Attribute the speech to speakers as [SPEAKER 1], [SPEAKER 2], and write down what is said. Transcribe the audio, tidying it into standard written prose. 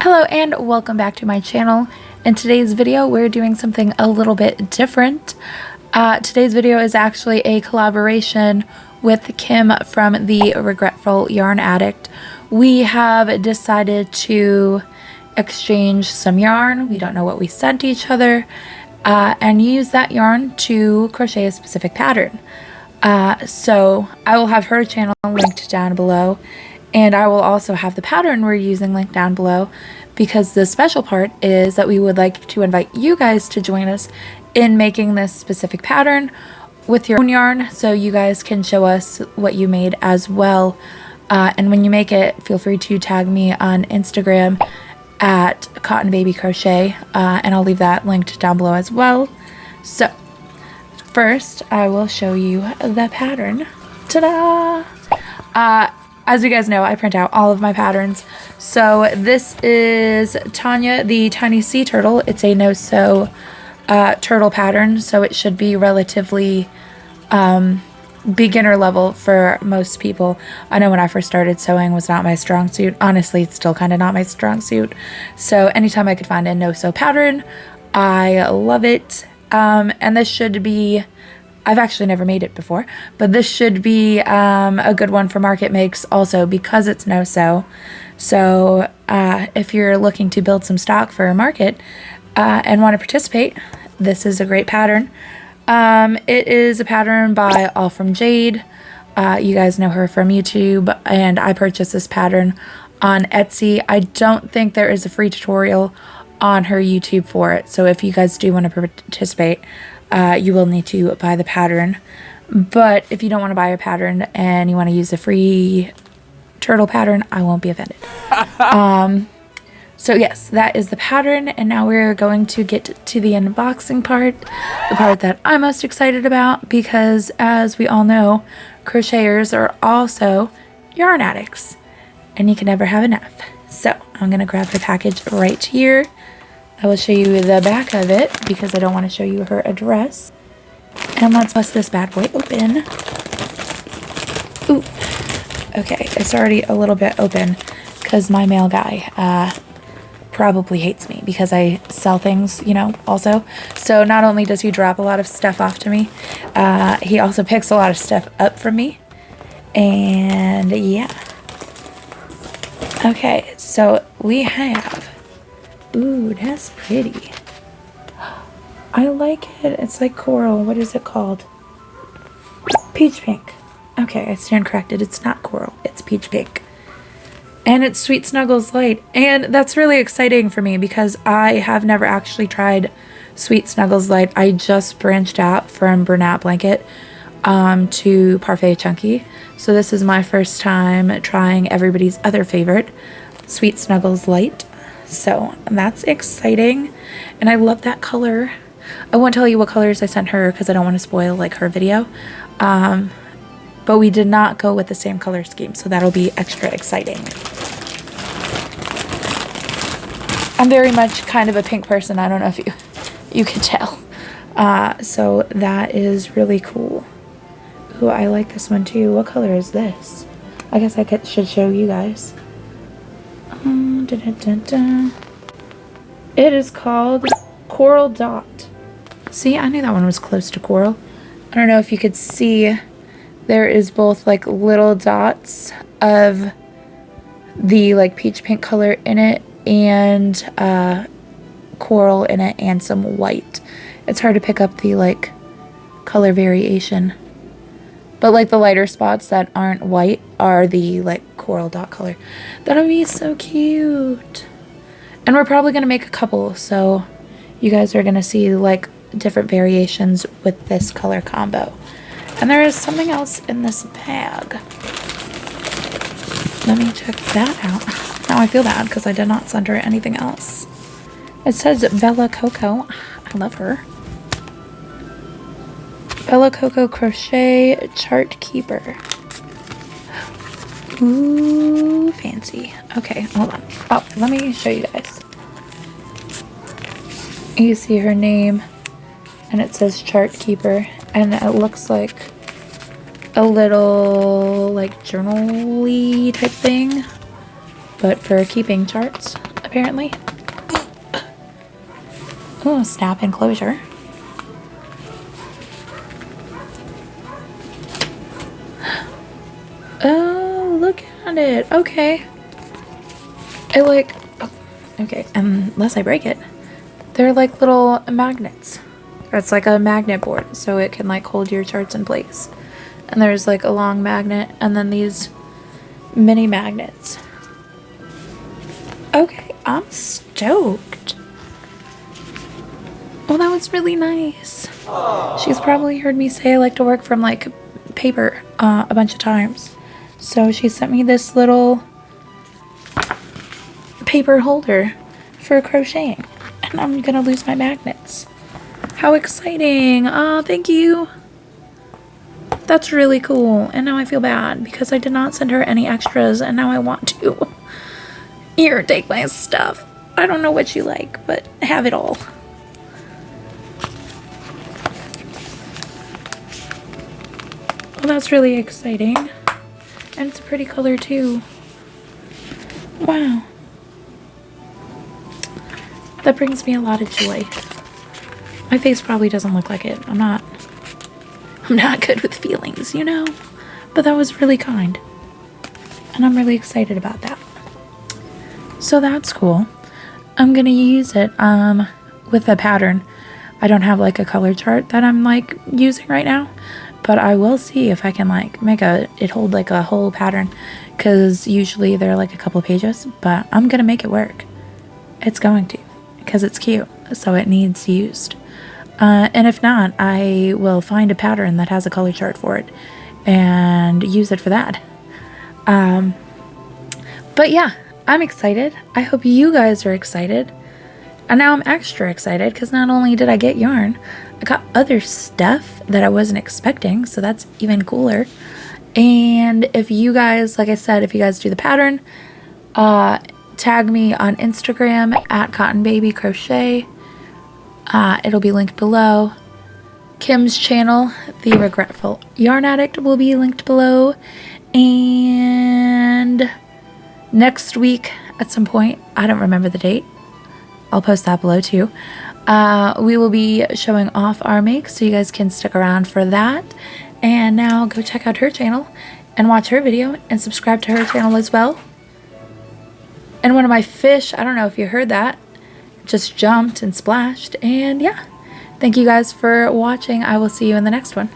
[SPEAKER 1] Hello and welcome back to my channel. In today's video we're doing something a little bit different. Today's video is actually a collaboration with Kim from the Regretful Yarn Addict. We have decided to exchange some yarn. We don't know what we sent each other, and use that yarn to crochet a specific pattern. So I will have her channel linked down below, and I will also have the pattern we're using linked down below, because the special part is that we would like to invite you guys to join us in making this specific pattern with your own yarn, so you guys can show us what you made as well. And when you make it, feel free to tag me on Instagram at Cotton Baby Crochet, and I'll leave that linked down below as well. So first I will show you the pattern. Ta-da! As you guys know, I print out all of my patterns. So this is Tanya the Tiny Sea Turtle. It's a no-sew turtle pattern, so it should be relatively beginner level for most people. I know when I first started sewing was not my strong suit. Honestly, it's still kind of not my strong suit. So anytime I could find a no-sew pattern, I love it. And this should be, I've actually never made it before, but this should be a good one for market makes also, because it's no-sew. So if you're looking to build some stock for a market and want to participate, this is a great pattern. It is a pattern by All From Jade. You guys know her from YouTube, and I purchased this pattern on Etsy. I don't think there is a free tutorial on her YouTube for it, so if you guys do want to participate, you will need to buy the pattern. But if you don't want to buy a pattern and you want to use a free turtle pattern, I won't be offended. So yes, that is the pattern, and now we're going to get to the unboxing part, the part that I'm most excited about, because as we all know, crocheters are also yarn addicts, and you can never have enough. So I'm going to grab the package right here. I will show you the back of it because I don't want to show you her address. And let's bust this bad boy open. Ooh. Okay, it's already a little bit open because my mail guy probably hates me because I sell things, you know, also. So not only does he drop a lot of stuff off to me, he also picks a lot of stuff up from me. And yeah. Okay, so we have... Ooh, that's pretty. I like it. It's like coral. What is it called? Peach pink. Okay, I stand corrected. It's not coral. It's peach pink. And it's Sweet Snuggles Light. And that's really exciting for me because I have never actually tried Sweet Snuggles Light. I just branched out from Bernat Blanket to Parfait Chunky. So this is my first time trying everybody's other favorite, Sweet Snuggles Light. So that's exciting, and I love that color. I won't tell you what colors I sent her because I don't want to spoil like her video, but we did not go with the same color scheme, so that'll be extra exciting. I'm very much kind of a pink person. I don't know if you can tell. So that is really cool. Ooh, I like this one too. What color is this? I guess I should show you guys. It is called Coral Dot. See, I knew that one was close to coral. I don't know if you could see, there is both like little dots of the like peach pink color in it and coral in it and some white. It's hard to pick up the like color variation, but like the lighter spots that aren't white are the like coral dot color. That'll be so cute. And we're probably going to make a couple, so you guys are going to see like different variations with this color combo. And there is something else in this bag. Let me check that out. Now I feel bad because I did not send her anything else. It says Bella Coco. I love her. Bella Coco Crochet Chart Keeper. Ooh, fancy. Okay, hold on. Oh, let me show you guys. You see her name, and it says Chart Keeper, and it looks like a little, like, journal-y type thing, but for keeping charts. apparently. Oh, snap enclosure. Oh, look at it. Okay. I like, oh, okay, unless I break it. They're like little magnets. It's like a magnet board, so it can like hold your charts in place. And there's like a long magnet and then these mini magnets. Okay, I'm stoked. Well, that was really nice. She's probably heard me say I like to work from like paper a bunch of times. So she sent me this little paper holder for crocheting. And I'm gonna lose my magnets. How exciting. Oh, thank you. That's really cool. And now I feel bad because I did not send her any extras and now I want to. Here, take my stuff. I don't know what you like, but have it all. Well, that's really exciting. And it's a pretty color too. Wow. That brings me a lot of joy. My face probably doesn't look like it. I'm not good with feelings, you know? But that was really kind. And I'm really excited about that. So that's cool. I'm gonna use it with a pattern. I don't have like a color chart that I'm like using right now, but I will see if I can like make it hold like a whole pattern, because usually they're like a couple pages, but I'm gonna make it work. It's going to, because it's cute, so it needs used. And if not, I will find a pattern that has a color chart for it and use it for that. But yeah, I'm excited. I hope you guys are excited. And now I'm extra excited because not only did I get yarn, I got other stuff that I wasn't expecting, so that's even cooler. And if you guys, like I said, if you guys do the pattern, tag me on Instagram at cottonbabycrochet. It'll be linked below. Kim's channel, The Regretful Yarn Addict, will be linked below. And next week at some point, I don't remember the date, I'll post that below too. We will be showing off our makes, so you guys can stick around for that. And now go check out her channel and watch her video and subscribe to her channel as well. And one of my fish, I don't know if you heard that, just jumped and splashed. And yeah, thank you guys for watching. I will see you in the next one.